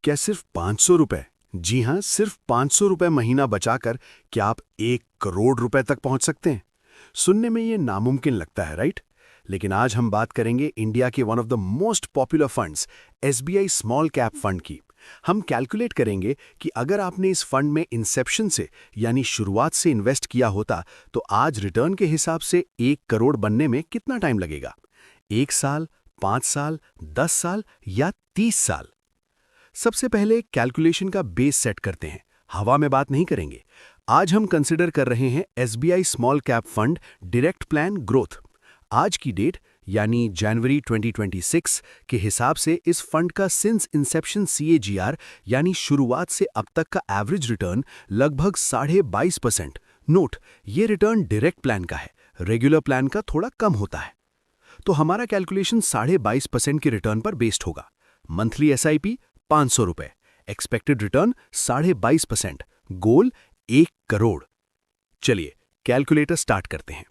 क्या सिर्फ 500 रुपए? जी हाँ, सिर्फ 500 रुपए महीना बचाकर क्या आप 1 करोड़ रुपए तक पहुंच सकते हैं? सुनने में ये नामुमकिन लगता है, राइट? लेकिन आज हम बात करेंगे इंडिया के one of the most popular funds SBI small cap fund की। हम कैलकुलेट करेंगे कि अगर आपने इस फंड में इंसेप्शन से यानी शुरुआत से इन्वेस्ट किया होता तो आज रिटर्न के हिसाब से 1 करोड़ बनने में कितना टाइम लगेगा? 1 साल, 5 साल, 10 साल या 30 साल? सबसे पहले कैलकुलेशन का बेस सेट करते हैं। हवा में बात नहीं करेंगे। आज हम कंसिडर कर रहे हैं SBI small cap fund direct plan growth. आज की डेट यानी जनवरी 2026 के हिसाब से इस फंड का सिंस इंसेप्शन सीएजीआर यानी शुरुआत से अब तक का एवरेज रिटर्न लगभग 22.5%। नोट, ये रिटर्न डायरेक्ट प्लान का है, रेगुलर प्लान का थोड़ा कम होता है। तो हमारा कैलकुलेशन 22.5% के रिटर्न पर बेस्ड होगा। मंथली एसआईपी 500 रुपए, एक्सपेक्टेड रिटर्न 22.5%, गोल 1 करोड़। चलिए कैलकुलेटर स्टार्ट करते हैं।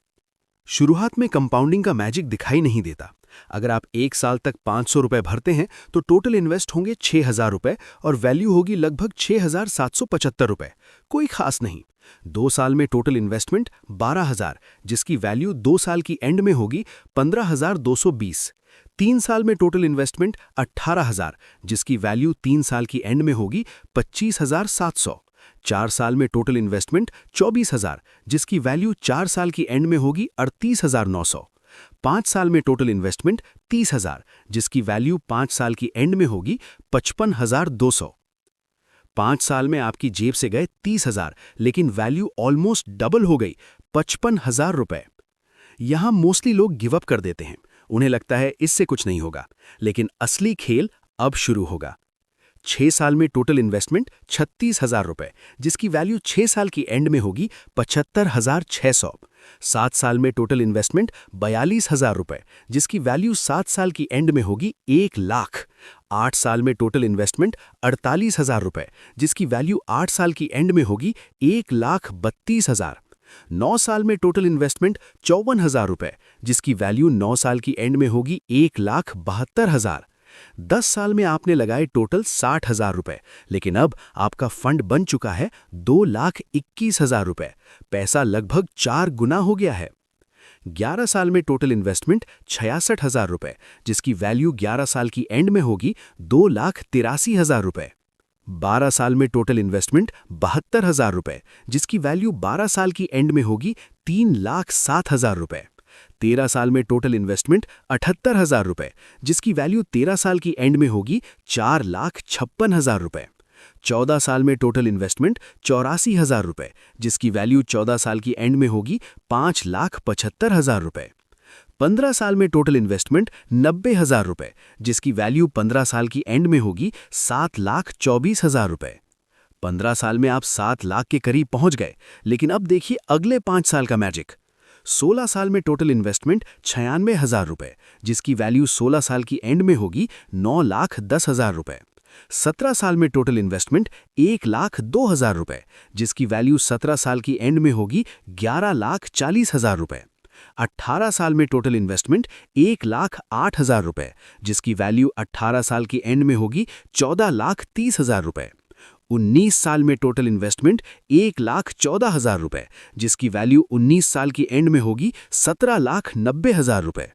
शुरुआत में कंपाउंडिंग का मैजिक दिखाई नहीं देता। अगर आप 1 साल तक 500 रुपए भरते हैं तो टोटल इन्वेस्ट होंगे 6,000 रुपए और वैल्यू होगी लगभग 6,775 रुपए। कोई खास नहीं। 2 साल में टोटल इन्वेस्टमेंट 12,000, जिसकी वैल्यू 2 साल की एंड में होगी 15,220। 3 साल में टोटल इन्वेस्टमेंट 18,000, जिसकी वैल्यू 3 साल की एंड में होगी 25,700। 4 साल में टोटल इन्वेस्टमेंट 24,000, जिसकी वैल्यू 4 साल की एंड में होगी 38,900। 5 साल में टोटल इन्वेस्टमेंट 30,000, जिसकी वैल्यू 5 साल की एंड में होगी 55,200। 5 साल में आपकी जेब से गए 30,000, लेकिन वैल्यू ऑलमोस्ट डबल हो गई, 55,000 रुपए। यहां मोस्टली लोग गिव अप कर देते हैं। उन्हें लगता है इससे कुछ नहीं होगा, लेकिन असली खेल अब शुरू होगा। 6 साल में टोटल इन्वेस्टमेंट 36,000 रुपए, जिसकी वैल्यू 6 साल की एंड में होगी 75,600। 7 साल में टोटल इन्वेस्टमेंट 42,000 रुपए, जिसकी वैल्यू 7 साल की एंड में होगी 1 लाख। 8 साल में टोटल इन्वेस्टमेंट 48,000 रुपए, जिसकी वैल्यू 8 साल की एंड में होगी 1,32,000। 9 साल में टोटल इन्वेस्टमेंट 54,000 रुपए, जिसकी वैल्यू 9 साल की एंड में होगी 1,72,000। 10 साल में आपने लगाए टोटल 60,000 रुपए, लेकिन अब आपका फंड बन चुका है 2,21,000 रुपए। पैसा लगभग 4 गुना हो गया है। 11 साल में टोटल इन्वेस्टमेंट 66,000 रुपए, जिसकी वैल्यू 11 साल की एंड में होगी 2,83,000 रुपए। 12 साल में टोटल इन्वेस्टमेंट 72,000 रुपए, जिसकी वैल्यू 12 साल की एंड में होगी 3,07,000 रुपए। 13 साल में टोटल इन्वेस्टमेंट 78,000 रुपए, जिसकी वैल्यू 13 साल की एंड में होगी 4,56,000 रुपए। 14 साल में टोटल इन्वेस्टमेंट 84,000 रुपए, जिसकी वैल्यू 14 साल की एंड में होगी 5,75,000 रुपए। 15 साल में टोटल इन्वेस्टमेंट 90,000 रुपए, जिसकी वैल्यू 15 साल की एंड में होगी 7,24,000 रुपए। 15 साल में आप 7 लाख के करीब पहुंच गए, लेकिन अब देखिए अगले 5 साल का मैजिक। 16 साल में टोटल इन्वेस्टमेंट 96,000 रुपए, जिसकी वैल्यू 16 साल की एंड में होगी 9,10,000 रुपए। 17 साल में टोटल इन्वेस्टमेंट 1,02,000 रुपए, जिसकी वैल्यू 17 साल की एंड में होगी 11,40,000 रुपए। 18 साल में टोटल इन्वेस्टमेंट 1,08,000 रुपए, जिसकी वैल्यू 18 साल की एंड में होगी 14,30,000 रुपए। 19 साल में टोटल इन्वेस्टमेंट 1,14,000 रुपए, जिसकी वैल्यू 19 साल की एंड में होगी 17,90,000 रुपए।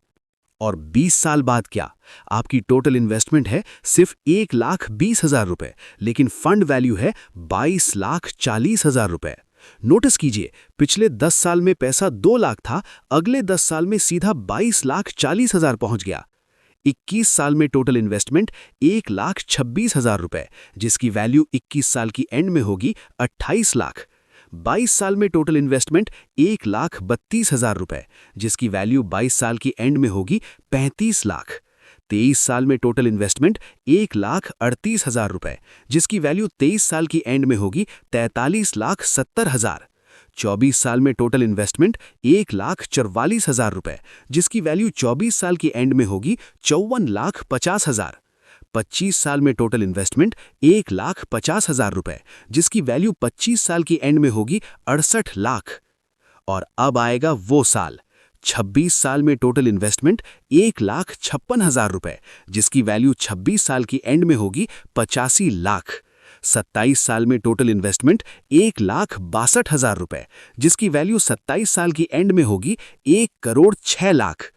और 20 साल बाद क्या? आपकी टोटल इन्वेस्टमेंट है सिर्फ 1,20,000 रुपए, लेकिन फंड वैल्यू है 22,40,000 रुपए। नोटिस कीजिए, पिछले 10 साल में पैसा 2 लाख था, अगले 10 साल में सीधा 22,40,000 पहुंच गया। 21 साल में टोटल इन्वेस्टमेंट 1,26,000 रुपए, जिसकी वैल्यू 21 साल की एंड में होगी 28 लाख। 22 साल में टोटल इन्वेस्टमेंट 1,32,000 रुपए, जिसकी वैल्यू 22 साल की एंड में होगी 35 लाख। 23 साल में टोटल इन्वेस्टमेंट 1,38,000 रुपए, जिसकी वैल्यू 23 साल की एंड में होगी 43,70,000। 24 साल में टोटल इन्वेस्टमेंट 1,44,000 रुपए, जिसकी वैल्यू 24 साल की एंड में होगी 54,50,000। 25 साल में टोटल इन्वेस्टमेंट 1,50,000 रुपए, जिसकी वैल्यू 25 साल की एंड में होगी 68 लाख। और अब आएगा वो साल 26 साल में टोटल इन्वेस्टमेंट 1,56,000 रुपए, जिसकी वैल्यू 26 साल की एंड में होगी 85 लाख। 27 साल में टोटल इन्वेस्टमेंट 1,62,000 रुपए, जिसकी वैल्यू 27 साल की एंड में होगी 1,06,00,000।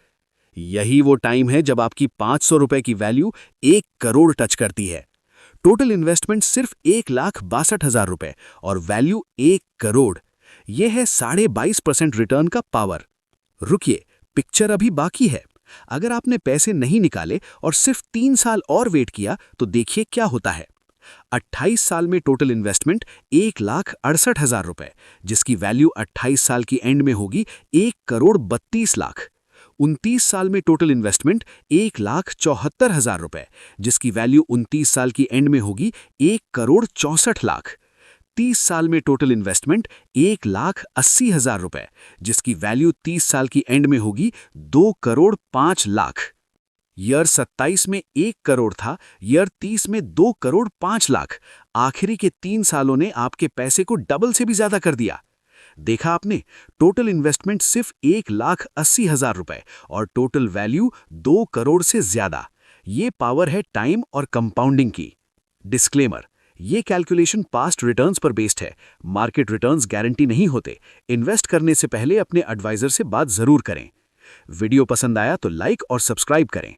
यही वो टाइम है जब आपकी 500 रुपए की वैल्यू 1 करोड़ टच करती है। टोटल इन्वेस्टमेंट सिर्फ 1,62,000 रुपए और वैल्यू 1 करोड़। यह है 22.5% रिटर्न का पावर। रुकिए, पिक्चर अभी बाकी है। अगर आपने पैसे नहीं निकाले और सिर्फ 3 साल और वेट किया तो देखिए क्या होता है। 28 साल में टोटल इन्वेस्टमेंट 1,68,000 रुपए, जिसकी वैल्यू 28 साल की एंड में होगी 1,32,00,000। 29 साल में टोटल इन्वेस्टमेंट 1,74,000 रुपए, जिसकी वैल्यू 29 साल की एंड में होगी 1,64,00,000। 30 साल में टोटल इन्वेस्टमेंट 1,80,000 रुपए, जिसकी वैल्यू 30 साल की एंड में होगी 2,05,00,000। ईयर 27 में 1 करोड़ था, ईयर 30 में 2,05,00,000। आखिरी के 3 सालों ने आपके पैसे को डबल से भी ज्यादा कर दिया। देखा आपने, टोटल इन्वेस्टमेंट सिर्फ 1,80,000 रुपए और टोटल वैल्यू 2 करोड़ से ज्यादा। ये पावर है टाइम और कंपाउंडिंग की। डिस्क्लेमर, ये कैलकुलेशन पास्ट रिटर्न्स पर बेस्ड है। मार्केट रिटर्न्स गारंटी नहीं होते। इन्वेस्ट करने से पहले अपने एडवाइजर से बात जरूर करें। वीडियो पसंद आया तो लाइक और सब्सक्राइब करें।